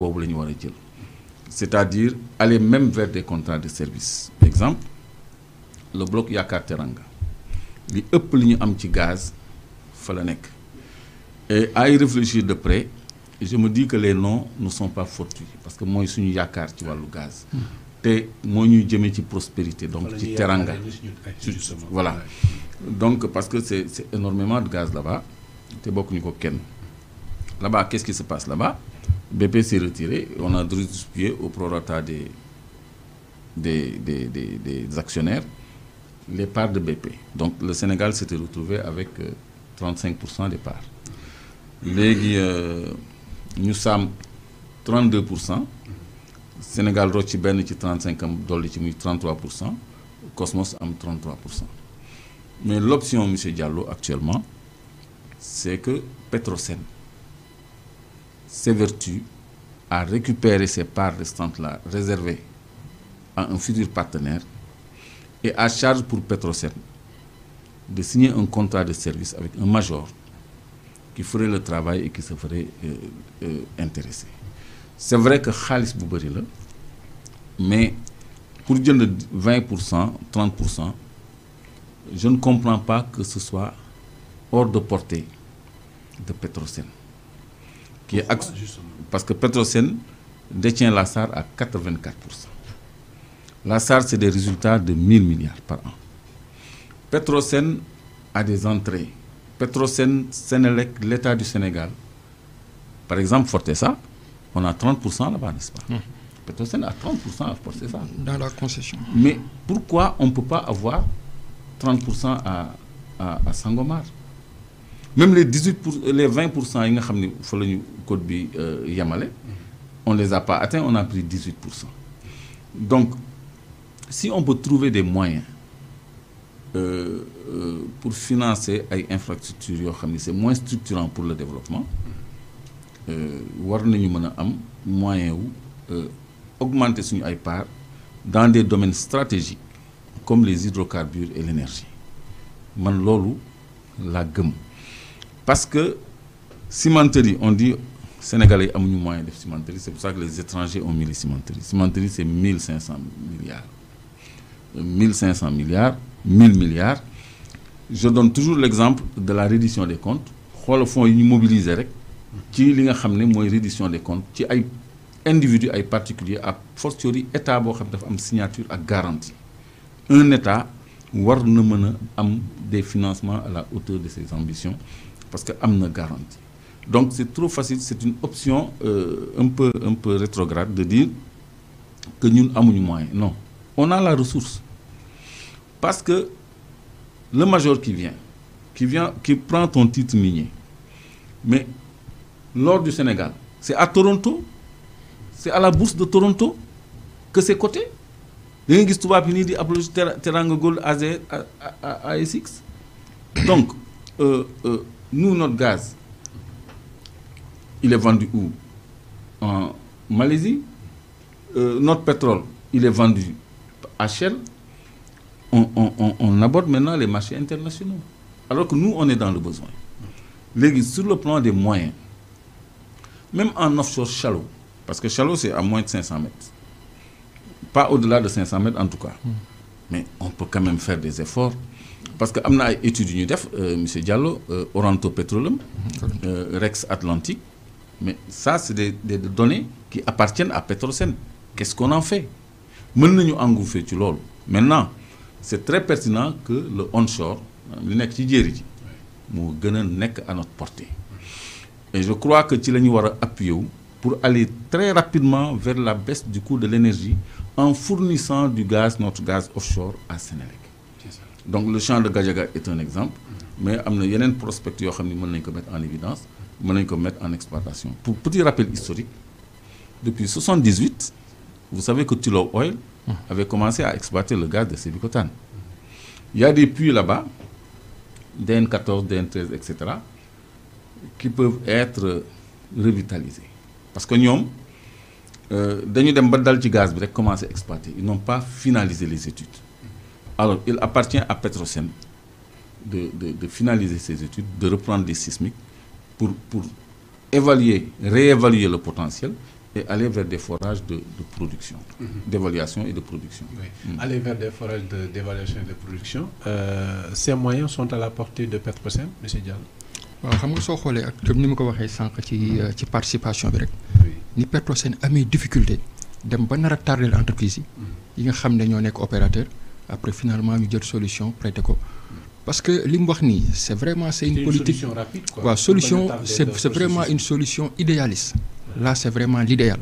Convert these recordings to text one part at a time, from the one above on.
boobu la ñu war a jël c'est-à-dire aller même vers des contrats de service. Exemple, le bloc Yaakaar Teranga li ëpp li ñu am ci gaz fa la nekk et à y réfléchir de près je me dis que les noms ne sont pas fortuits parce que mooy suñu yaakaar ci wàllu gaz te moo ñuy jëmee ci prospérité donc ci teranga voilà donc parce que c'est énormément de gaz là-bas te bokkuñu ko kenn là-bas qu'est-ce qui se passe là-bas BP s'est retiré on a redistribué au prorata des actionnaires les parts de BP donc le Sénégal s'était retrouvé avec 35% des parts léegi ñu saam 32%. Sénégal rocc ci benn ci 35 am dolli ci muy 33%, Cosmos am 33%. Mais l'option monsieur Diallo actuellement c'est que Petrosen s'évertue à récupérer ces parts restantes là réservées à un futur partenaire et à charge pour Petrosen de signer un contrat de service avec un major qui ferait le travail et qui se ferait intéresser. C'est vrai que xaalis bu bëri la mais pour jënd 20%, 30%, je ne comprends pas que ce soit hors de portée de Petrosen. Qui est parce que Petrosen détient la SAR à 84%. La SAR, c'est des résultats de 1000 milliards par an. Petrosen a des entrées. Petrosen, Sénélec, l'État du Sénégal. Par exemple, Fortesa, on a 30% là-bas, n'est-ce pas? Petrosen a 30% à Fortesa. Dans la concession. Mais pourquoi on ne peut pas avoir 30% à Sangomar? Même les 20% yi nga xam ne fa la ñu code bi yamale, on ne les a pas atteints, on a pris 18%. Donc, si on peut trouver des moyens pour financer ay infrastructures yoo xam ne c'est moins structurant pour le développement, war nañu mën a am moyen wu augmenter suñu ay parts dans des domaines stratégiques comme les hydrocarbures et l'énergie. Man loolu laa gëm. Parce que cimenterie, on dit Sénégalais amuñu moyen de cimenterie, c'est pour ça que les étrangers ont mis les cimenteries. Cimenterie, c'est 1500 milliards. 1500 milliards, 1000 milliards. Je donne toujours l'exemple de la reddition des comptes. Xool fonds yi ñu mobiliser rek ci li nga xam ne mooy reddition des comptes ci ay individus ay particuliers ak fortiori état boo xam ne dafa am signature ak garantie. Un état war na mën a am des financements à la hauteur de ses ambitions parce que am na garantie. Donc c'est trop facile, c'est une option un peu rétrograde de dire que ñun amuñu moyen. Non, on a la ressource. Parce que le major qui prend ton titre minier, mais l'or du Sénégal, c'est à Toronto, c'est à la bourse de Toronto que c'est coté. Da ngay gis tubaab yi nii di approche Teranga Gold ASX. Donc, nous, notre gaz, il est vendu où? En Malaisie. Notre pétrole, il est vendu à Shell. On aborde maintenant les marchés internationaux. Alors que nous, on est dans le besoin. Léegi, sur le plan des moyens, même en offshore shallow, parce que shallow, c'est à moins de 500 mètres. Pas au-delà de 500 mètres en tout cas. Mais on peut quand même faire des efforts. Parce que am na ay études yu ñu def monsieur Diallo Oranto Petroleum Rex Atlantique mais ça c'est des données qui appartiennent à Petrosen. Qu'est-ce qu'on en fait? Mën nañu engouffrer ci loolu. Maintenant c'est très pertinent que le onshore li nekk ci jéeri ji moo gën a nekk à notre portée. Et je crois que ci la ñu war a appuyer wu pour aller très rapidement vers la baisse du coût de l'énergie en fournissant du gaz, notre gaz offshore à Sénélec. Donc le champ de Gadiaga est un exemple, mais am na yeneen prospects yoo xam ne mën nañu ko mettre en évidence, mën nañu ko mettre en exploitation. Pour petit rappel historique, depuis 1978, vous savez que Tullow Oil avait commencé à exploiter le gaz de Sébikotane. Il y a des puits là-bas, DN14, DN13, etc., qui peuvent être revitalisés. Parce que ñoom dañu dem ba dal ci gaz bi rek commencer à exploiter. Ils n'ont pas finalisé les études. Alors, il appartient à Petrosen de finaliser ses études, de reprendre les sismiques pour réévaluer le potentiel et aller vers des forages de production, d'évaluation et de production. Oui. Aller vers des forages d'évaluation et de production. Ces moyens sont à la portée de Petrosen, M. Diallo. waaw xam nga soo xoolee ak comme ni ma ko waxee sànq ci participation bi rek. ni Petrosen amee difficulté dem ba nar a tardel entreprise yi nga xam ne ñoo nekk opérateur après finalement ñu jël solution prêter ko parce que li mu wax nii c'est vraiment c'est une politique solution rapide quoi. waaw solution c'est vraiment une solution idéaliste là c'est vraiment l'idéal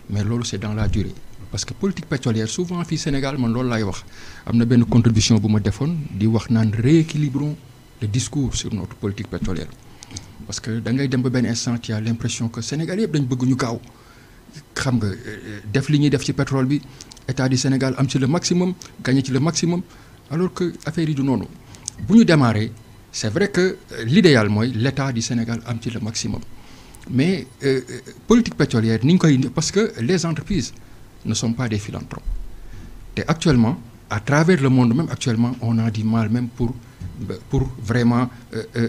mais loolu c'est dans la durée parce que politique pétrolière souvent fii Sénégal man loolu laay wax am na benn contribution bu ma defoon di wax naan rééquilibrons le discours sur notre politique pétrolière parce que da ngay dem ba benn instant tu as l'impression que Sénégal yëpp dañ bëgg ñu gaaw xam nga def li ñuy def ci pétrole bi état du Sénégal am ci le maximum gagné ci le maximum alors que affaire yi du noonu bu ñu démarrer c'est vrai que l'idéal mooy l'état du Sénégal am ci le maximum mais politique pétrolière ni ñu koy parce que les entreprises ne sont pas des philanthropes te actuellement à travers le monde même actuellement on a du mal même pour vraiment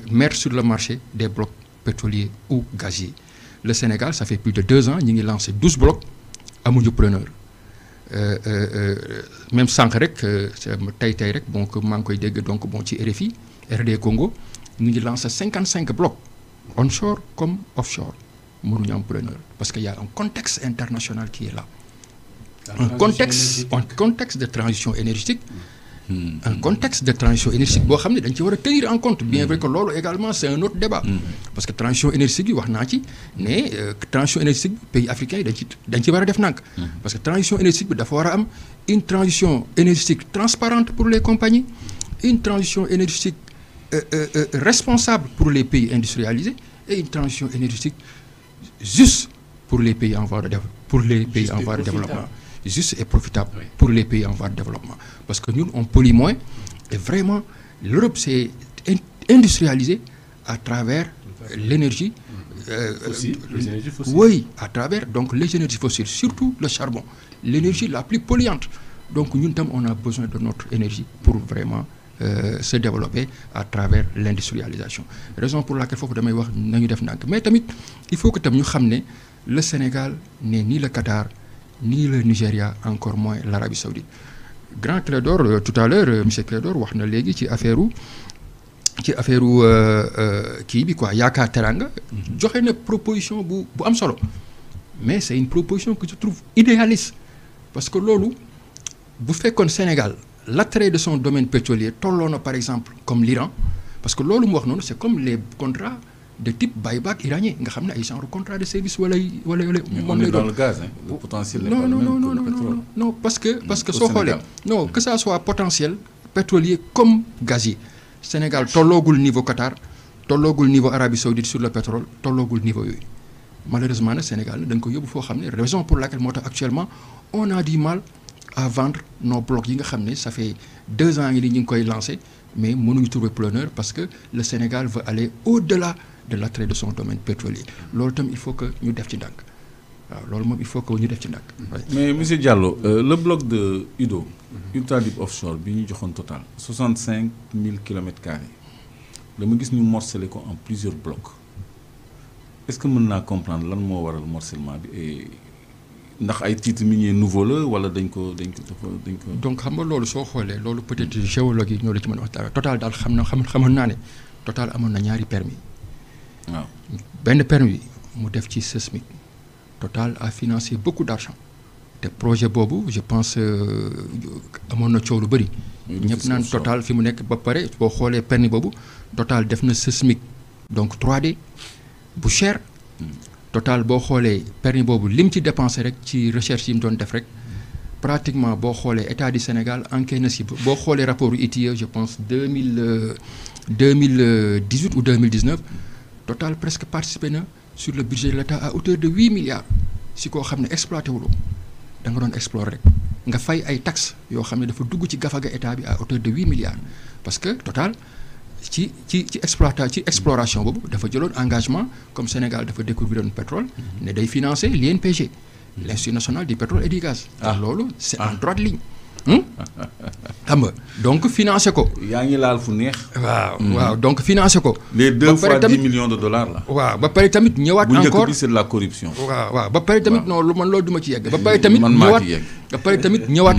mettre sur le marché des blocs pétroliers ou gaziers. Le Sénégal, ça fait plus de 2 ans, nous avons lancé 12 blocs amuñu preneur. Même sans rek tay rek donc maa ngi koy dégg donc bon ci RFI RD Congo ñu ngi lancé 55 blocs onshore comme offshore mënuñu am preneur parce que y a un contexte international qui est là. Un contexte de transition énergétique. Un contexte de transition énergétique boo xam ne dañ ci war a tenir en compte bien vrai que loolu également c'est un autre débat parce que transition énergétique bi wax naa ci ne transition énergétique bi pays africains yi dañ ci war a def nànk parce que transition énergétique bi dafa war a am une transition énergétique transparente pour les compagnies une transition énergétique responsable pour les pays industrialisés et une transition énergétique juste pour les pays en voie de développement juste et profitable pour les pays en voie de développement. Parce que nous, on pollue moins. Et vraiment, l'Europe s'est industrialisée à travers l'énergie. Les énergies fossiles. Oui, à travers donc, les énergies fossiles, surtout le charbon. L'énergie la plus polluante. Donc, nous, on a besoin de notre énergie pour vraiment se développer à travers l'industrialisation. Raison pour laquelle il faut que nous fassions ça. Mais il faut que nous sachions que le Sénégal n'est ni le Qatar, ni le Nigeria, encore moins l'Arabie Saoudite. Grand Clédor, tout à l'heure, M. Clédor, wax na léegi ci affaire kii bi quoi Yaakaar Teranga joxe na proposition bu am solo mais c'est une proposition que je trouve idéaliste parce que loolu bu fekkoon Sénégal l'attrait de son domaine pétrolier tolloo na par exemple comme l'Iran parce que loolu mu wax noonu c'est comme les contrats de type buyback iranien nga xam ne ay genre contrat de service wala moom lay doon dans le gaz hein, le potentiel n'est pas le même que le pétrole. Non parce que soo xoolee non que ça soit potentiel pétrolier comme gazier Sénégal tolloogul niveau Qatar tolloogul niveau Arabie Saoudite sur le pétrole tolloogul niveau yooyu malheureusement nag Sénégal dañ ko yóbbu foo xam ne raison pour laquelle moo tax actuellement on a du mal à vendre nos blocs yi nga xam ne ça fait 2 ans yi ni ñu ngi koy lancé mais mënuñu trouver preneur parce que le Sénégal veut aller au-delà de l'attrait de son domaine pétrolier loolu tam il faut que ñu def ci ndànk waaw loolu moom il faut que ñu def ci ndànk. mais monsieur Diallo le bloc de Udo Ultra Deep Offshore bi ñu joxoon total 65 000 km². dama gis ñu morcelé ko en plusieurs blocs est-ce que mën naa comprendre lan moo waral morcellement bi et ndax ay titres miniers nouveau la wala dañ ko. donc xam nga loolu soo xoolee loolu peut-être géologue yi ñoo la ci mën a wax dara total daal xamoon naa ne total amoon na ñaari permis waaw benn permis mu def ci seismique Total a financé beaucoup d'argent te projet boobu je pense amoon na coow lu bëri ñëpp naan Total fi mu nekk ba pare boo xoolee permis boobu Total def na seismique donc 3D bu cher Total boo xoolee permis boobu lim ci dépensé rek ci recherche yi mu doon def rek pratiquement boo xoolee état du Sénégal enquête na si boo xoolee rapport ITIE je pense 2018 ou 2019 Total presque participé na sur le budget de l'État à hauteur de 8 milliards si koo xam ne exploité wuloo da nga doon explorer rek nga fay ay taxes yoo xam ne dafa dugg ci gafaga état bi à hauteur de 8 milliards parce que Total ci exploration boobu dafa jëloon engagement comme Sénégal dafa découvrir un pétrole ne day financer l'INPG l'Institut national du pétrole et du gaz loolu c'est en droite ligne xam nga donc financé ko. yaa ngi laal fu neex. waaw donc financé ko. les 2 fois 10 millions de dollars là. waaw ba pare tamit ñëwaat encore bu njëkk bi c'est de la corruption. waaw ba pare tamit non man loolu du ma ci yegg. ba pare tamit ñëwaat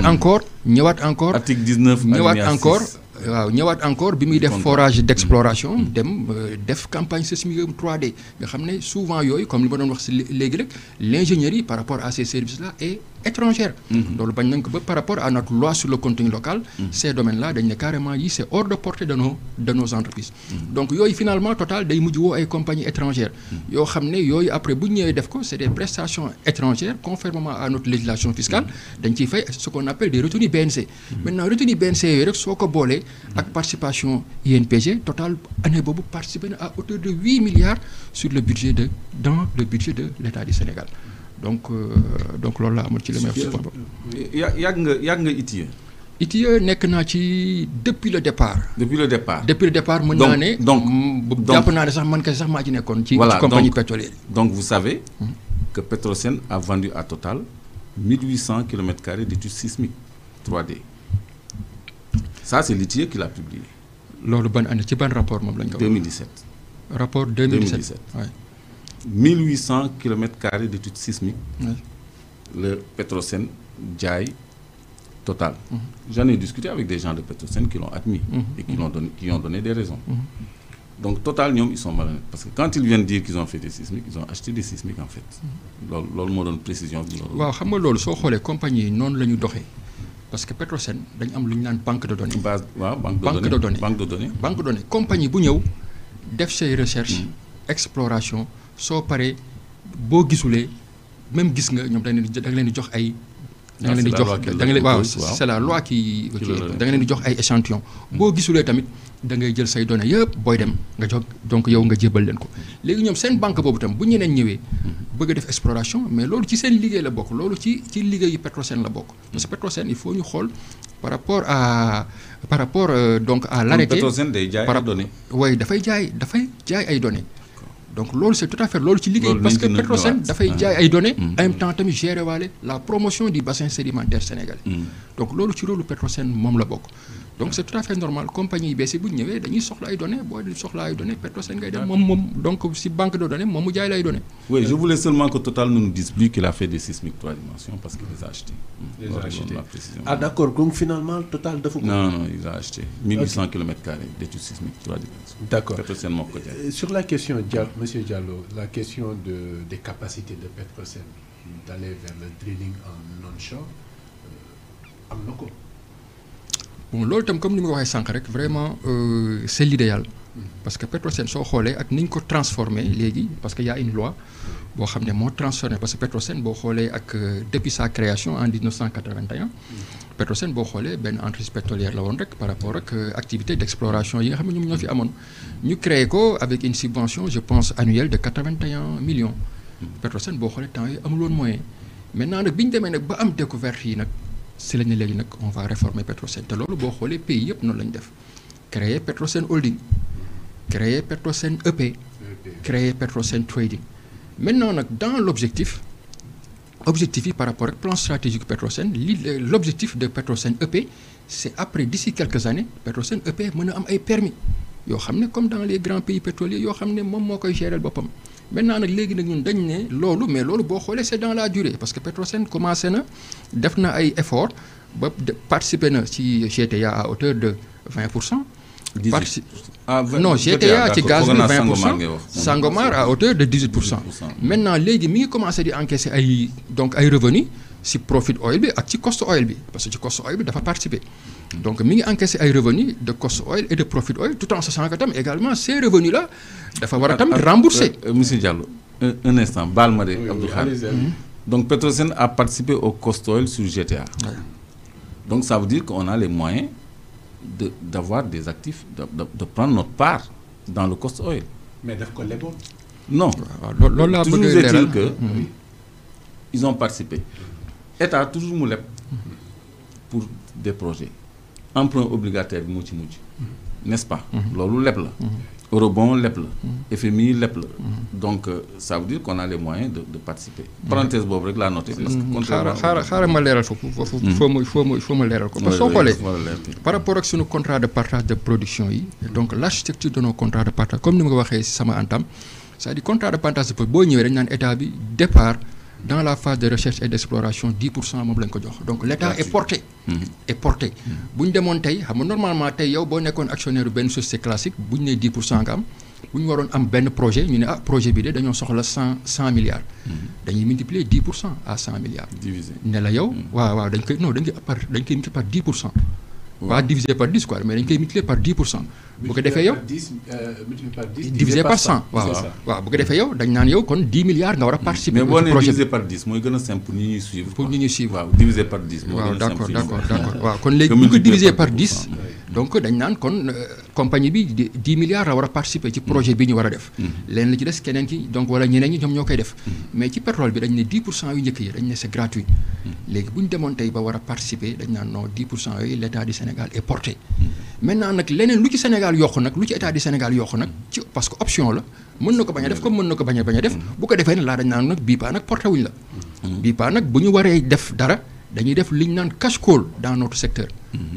ñëwaat encore. article 19 ñëwaat encore. waaw ñëwaat encore bi muy def forage d'exploration dem def campagne sismique 3D nga xam ne souvent yooyu comme li ma doon wax si léegi rek l'ingénierie par rapport à ces services là est étrangère. loolu bañ nañ ko ba par rapport à notre loi sur le contenu local. ces domaines là dañ ne carrément yi c'est hors de portée de nos entreprises. donc yooyu finalement Total day mujj woo ay compagnies étrangères. yoo xam ne yooyu après bu ñëwee def ko c'est des prestations étrangères conformément à notre législation fiscale dañ ciy fay ce qu'on appelle des retenues BNC. maintenant retenues BNC yooyu rek soo ko boolee ak participation INPG Total année boobu participé na à hauteur de 8 milliards dans le budget de l'État du Sénégal donc loolu la amul ci li may wax. yàgg nga ITIE. ITIE nekk naa ci depuis le départ. depuis le départ mën naa ne. donc jàpp naa ne sax man kese sax maa ci nekkoon. ci compagnie pétrolière. donc vous savez que Petrosen a vendu à Total 1800 km² d'études sismiques 3D. Ça, c'est l'ITIE qui l'a publié. loolu ban année ci ban rapport moom lañ ko. 2017. rapport 2017 oui. 1800 km² d'études sismiques. Oui. Le Petrosen jaay Total. J'en ai discuté avec des gens de Petrosen qui l'ont admis et qui ont donné des raisons. Donc Total ñoom ils sont malhonnêtes parce que quand ils viennent dire qu'ils ont fait des sismiques ils ont acheté des sismiques en fait. loolu moo doon précision bi. waaw xam nga loolu soo xoolee compagnie yi noonu la ñu doxee. parce que Petrosen dañu am lu ñu naan banque de données. banque de données compagnie bu ñëw def say recherche exploration soo paree boo gisulee même gis nga ñoom da nga leen di jox ay. da nga leen di jox waaw c'est la loi qui da nga leen di jox ay échantillons. boo gisulee tamit da ngay jël say données yëpp booy dem nga jox donc yow nga jébal leen ko léegi ñoom seen banque boobu tam bu ñeneen ñëwee. bëgg a def exploration mais loolu ci seen liggéey la bokk loolu ci liggéeyu Petrosen la bokk. parce que Petrosen il faut ñu xool par rapport donc à l'arrêté. Petrosen day jaay ay données. oui dafay jaay ay données. donc loolu c'est tout à fait loolu ci liggéey. parce que Petrosen dafay jaay ay données. en même temps tamit gérer waale la promotion du bassin sédimentaire sénégalais. donc loolu ci rôle Petrosen moom la bokk. donc c'est tout à fait normal compagnie yi bees yi bu ñu ñëwee dañuy soxla ay données boo soxla ay données Petrosen ngay dem moom donc si banque de données moom mu jaay la ay données. oui je voulais seulement que Total ne nous dise plus qu'il a fait des sismiques 3 dimensions parce qu'il les a achetés. Ah d'accord donc finalement Total dafa ko. non il a acheté 1800 km² d'études sismiques 3 dimensions. D'accord Petrosen moo ko jaay. Sur la question monsieur Diallo la question des capacités de Petrosen d'aller vers le drilling en onshore am na ko. bon loolu itam comme ni ma ko waxee sànq rek vraiment c'est l'idéal parce que Petrosen soo xoolee ak ni ñu ko transformé léegi parce que y a une loi boo xam ne moo transformé parce que Petrosen boo xoolee ak depuis sa création en 1981 Petrosen boo xoolee benn entreprise pétrolière la woon rek par rapport ak activité d'exploration yi nga xam ne ñoom ñoo fi amoon ñu créé ko avec une subvention je pense annuelle de 81 millions Petrosen boo xoolee temps yi amul woon moyen maintenant nag bi ñu demee nag ba am découverte yi nag si lañ ne léegi nag on va réformer Petrosen te loolu boo xoolee pays yëpp noonu la ñu def créer Petrosen Holding créer Petrosen EP créer Petrosen Trading maintenant nag dans l'objectif yi par rapport ak plan stratégique Petrosen l'objectif de Petrosen EP c'est après d'ici quelques années Petrosen EP mën a am ay permis yoo xam ne comme dans les grands pays pétroliers yoo xam ne moom moo koy gérer boppam maintenant nag léegi nag ñun dañ ne loolu mais loolu boo xoolee c'est dans la durée parce que Petrosen commencé na def na ay efforts ba participer na ci GTA à hauteur de 20%. Non GTA ci gaz bi 20%. Sangomar à hauteur de 18%. maintenant léegi mi ngi commencé di encaisser ay revenus ci profit oil bi ak ci cost oil bi parce que ci cost oil bi dafa participer. donc mi ngi encaisser ay revenus de cost oil et de profit oil tout en sachant que tam également ces revenus là dafa war a tam rembourser. monsieur Diallo un instant baal ma de Abdou Khadre. donc Petrosen a participé au cost oil sur GTA. Ouais. donc ça veut dire qu'on a les moyens d'avoir des actifs de prendre notre part dans le cost oil. mais daf ko leboon. non loolu laa bëgg a toujours que ils ont participé état toujours mu leb pour des projets emprunt obligataire bi moo ci mujj n'est-ce pas loolu leb la eurobond lépp la. FMI lépp la. donc ça veut dire qu'on a les moyens de participer. parenthèse boobu rek laa noté. parce que xaaral ma leeral foofu foo ma leeral ko. parce que soo xoolee par rapport ak suñu contrat de partage de production yi. donc l'architecture de nos contrats de partage comme ni ma ko waxee si sama entame c'est-à-dire contrat de partage de boo ñëwee dañ naan état bi départ dans la phase de recherche et d'exploration 10% moom lañ ko jox donc l'état est porté. bu ñu demoon tey xam nga normalement tey yow boo nekkoon actionnaire benn société classique bu ñu nee 10% nga am bu ñu waroon am benn projet ñu ne projet bi de dañoo soxla 100 milliards. dañuy multiplier 10% à 100 milliards. divisé ne la yow waaw dañ koy multiplier par 10%. pas divisé par 10 quoi mais dañ koy multiplier par 10%. bu ko defee yow divisé par 100 waaw bu ko defee yow dañ naan yow kon 10 milliards nga war a participer. mais boo nee divisé par 10 mooy gën a simple pour ñi ñuy suivre. pour ñi ñuy suivre waaw divisé par 10. moo gën a simple d'accord waaw kon léegi bu ko divisé par 10. donc dañ naan kon compagnie bi 10 milliards la war a participer ci projet bi ñu war a def. leen la ci des keneen ki donc wala ñeneen ñi ñoom ñoo koy def. mais ci pétrole bi dañ ne 10% yu njëkk yi dañ ne c'est gratuit. léegi bu ñu demoon tey ba war a participer dañ naan non 10% yooyu l'état du Sénégal est porté. maintenant nag leneen lu ci Sénégal yokku nag lu ci état du Sénégal yokku nag ci parce que option la mën na ko bañ a def comme mën na ko bañ a def bu ko defee nag laa dañ naan nag bii paa nag porté wuñ la. bii paa nag bu ñu waree def dara dañuy def li ñu naan cash call dans notre secteur.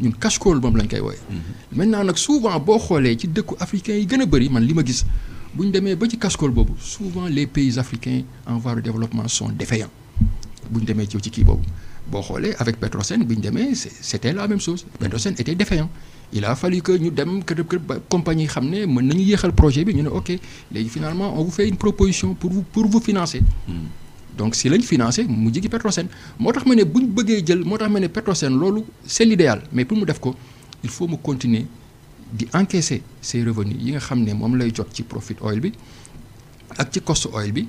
ñun cash call moom lañ koy wooye maintenant nag souvent boo xoolee ci dëkku africains yi gën a bëri man li ma gis bu ñu demee ba ci cash call boobu souvent les pays africains en voie de développement sont défaillants bu ñu demee ci kii boobu boo xoolee avec Petrosen bi ñu demee c'était la même chose Petrosen était défaillant. il a fallu que ñu dem kër compagnie xam ne mën nañu yéexal projet bi ñu ne ok léegi finalement on vous fait une proposition pour vous financer. donc si lañ financé mu jigi Petrosen moo tax ma ne bu ñu bëggee jël moo tax ma ne Petrosen loolu c'est l'idéal mais pour mu def ko il faut mu continuer di encaisser ces revenus yi nga xam ne moom lay jot ci profit oil bi ak ci cost oil bi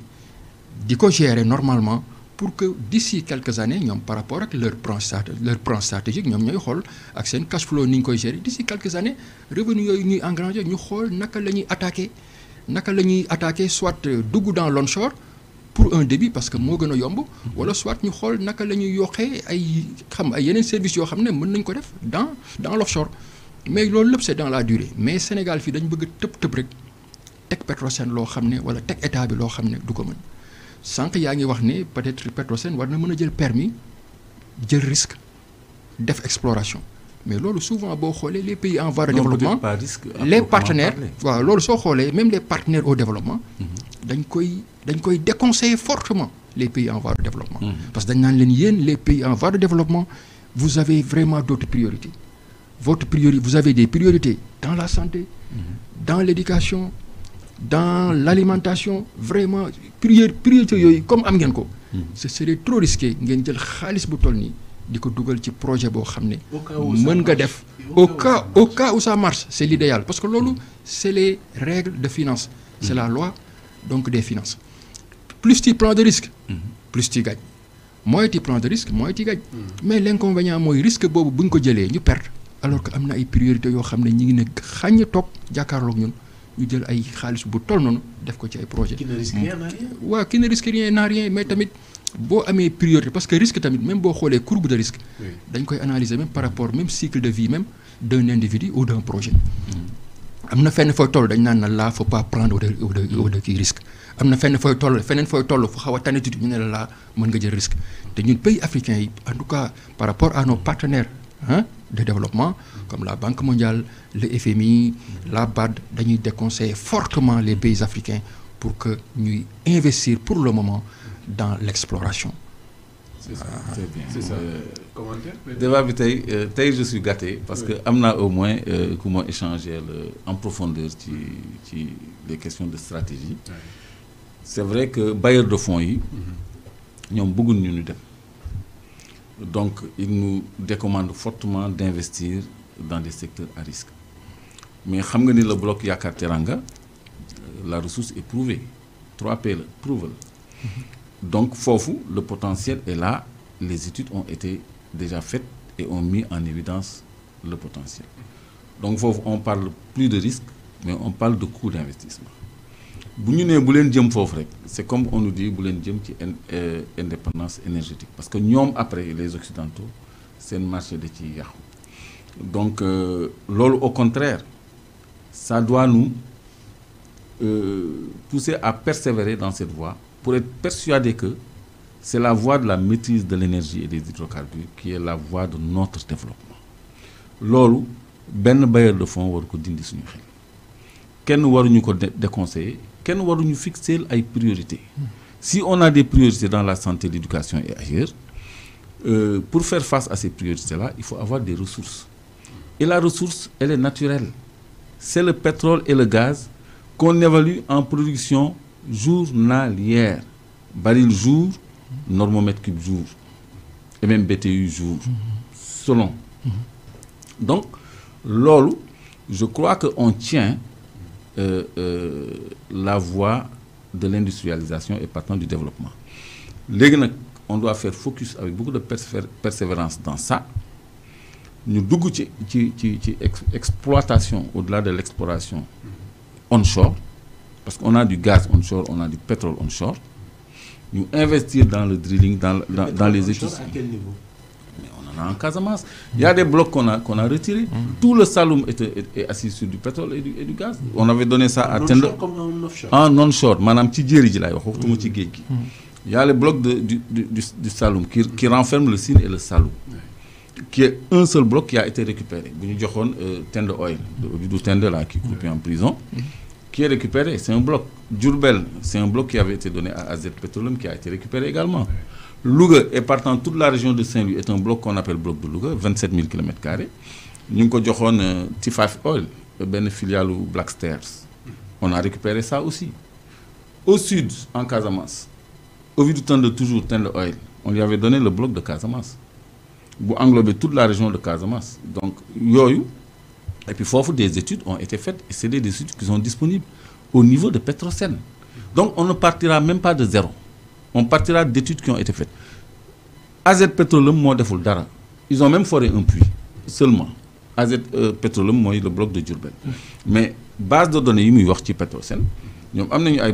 di ko gérer normalement pour que d'ici quelques années ñoom par rapport ak leur plan stratégique ñoom ñooy xool ak seen cash flow ni ñu koy gérer d'ici quelques années revenus yooyu ñuy engranger ñu xool naka la ñuy attaquer soit dugg dans l'onshore pour un début parce que moo gën a yomb wala soit ñu xool naka la ñuy yokkee ay yeneen services yoo xam ne mën nañ ko def dans l'offshore mais loolu lépp c'est dans la durée mais Sénégal fii dañ bëgg tëb rek teg Petrosen loo xam ne wala teg état bi loo xam ne du ko mën sànq yaa ngi wax ne peut-être Petrosen war na mën a jël permis jël risque def exploration mais loolu souvent boo xoolee les pays en voie de développement les partenaires waaw loolu soo xoolee même les partenaires au développement dañ koy déconseiller fortement les pays en voie de développement parce que dañ naan leen yéen les pays en voie de développement vous avez vraiment d'autres priorités vous avez des priorités dans la santé dans l'éducation dans l'alimentation vraiment priorité yooyu comme am ngeen ko ce serait trop risqué ngeen jël xaalis bu toll nii di ko dugal ci projet boo xam ne mën nga def au cas où ça marche c'est l'idéal parce que loolu c'est les règles de finance c'est la loi donc des finances plus tu prends de risque plus tu gagnes moins tu prends de risque moins tu gagnes mais l'inconvénient mooy risque boobu bu ñu ko jëlee ñu perdre alors que am na ay priorités yoo xam ne ñi ngi ne xàññ toog jàkkaarloog ñun ñu jël ay xaalis bu toll noonu def ko ci ay projet qui ne risque rien n'a rien. waaw qui ne risque rien n'a rien mais tamit boo amee priorité parce que risque tamit même boo xoolee courbe de risque dañ koy analyser même par rapport même cycle de vie même d'un individu ou d'un projet am na fenn fooy toll dañ naan na laa faut pas prendre au de kii risque am na feneen fooy toll fu xaw a tane tuuti ñu ne la laa mën nga jël risque te ñun pays africains yi en tout cas par rapport à nos partenaires de développement comme la Banque mondiale le FMI la BAD dañuy déconseiller fortement les pays africains pour que ñuy investir pour le moment dans l'exploration. C'est ça, c'est bien. C'est ça. Commentaire débat bi tey je suis gâté parce que am naa au moins ku ma échanger en profondeur ci les questions de stratégie. C'est vrai que bailleurs de fonds yi ñoom bëgguñ ñu dem. Donc, ils nous décommandent fortement d'investir dans des secteurs à risque. Mais xam nga ni le bloc Yaakaar Teranga la ressource est prouvée 3P la prouve la donc foofu le potentiel est là les études ont été déjà faites et ont mis en évidence le potentiel donc foofu on parle plus de risque mais on parle de coût d'investissement bu ñu nee bu leen jëm foofu rek c'est comme on nous dit bu leen jëm ci indépendance énergétique parce que ñoom après les occidentaux seen marché da ci yàqu donc loolu au contraire ça doit nous poussé à persévérer dans cette voie pour être persuadé que c'est la voie de la maîtrise de l'énergie et des hydrocarbures qui est la voie de notre développement. Loolu benn bailleur de fonds war ko dindi suñu xel kenn waruñu ko déconseiller kenn waruñu fixer ay priorités. Si on a des priorités dans la santé, l'éducation et ailleurs, pour faire face à ces priorités-là, il faut avoir des ressources. Et la ressource, elle est naturelle. C'est le pétrole et le gaz qu'on évalue en production journalière. Baril jour, normomètre cube jour, et même BTU jour, selon. Donc, lolo, je crois qu'on tient la voie de l'industrialisation et partant du développement. Léegi, on doit faire focus avec beaucoup de persévérance dans ça. Nous devons exploitation au-delà de l'exploration onshore, parce qu'on a du gaz onshore, on a du pétrole onshore. Nous investir dans le drilling, dans les études. À quel niveau? Mais on en a en Casamance. Il y a des blocs qu'on a retirés. Tout le Saloum est assis sur du pétrole et du gaz. On avait donné ça à Tendo. Comme en offshore. En onshore. Madame Tidjeri, il y a le bloc du Saloum qui renferme le Sine et le Saloum. Qui est un seul bloc qui a été récupéré. Nous avons Tendo Oil, du Tendo là, qui est coupé en prison, qui est récupéré. C'est un bloc. Djurbel, c'est un bloc qui avait été donné à AZ Petroleum, qui a été récupéré également. Louga, et partant toute la région de Saint-Louis, est un bloc qu'on appelle bloc de Louga, 27 000 km². Nous avons T5 Oil, une filiale Black Stars. On a récupéré ça aussi. Au sud, en Casamance, au vu du temps de toujours Tendo Oil, on lui avait donné le bloc de Casamance. Pour englober toute la région de Casamance. Donc, yoyu. Et puis, des études ont été faites, et c'est des études qui sont disponibles au niveau de Petrosen. Donc, on ne partira même pas de zéro. On partira d'études qui ont été faites. AZ Petroleum, moi, Dara. Ils ont même foré un puits, seulement. AZ Petroleum, moi, le bloc de Djurbel. Mais, base de données, il y a Petrosen. Nous avons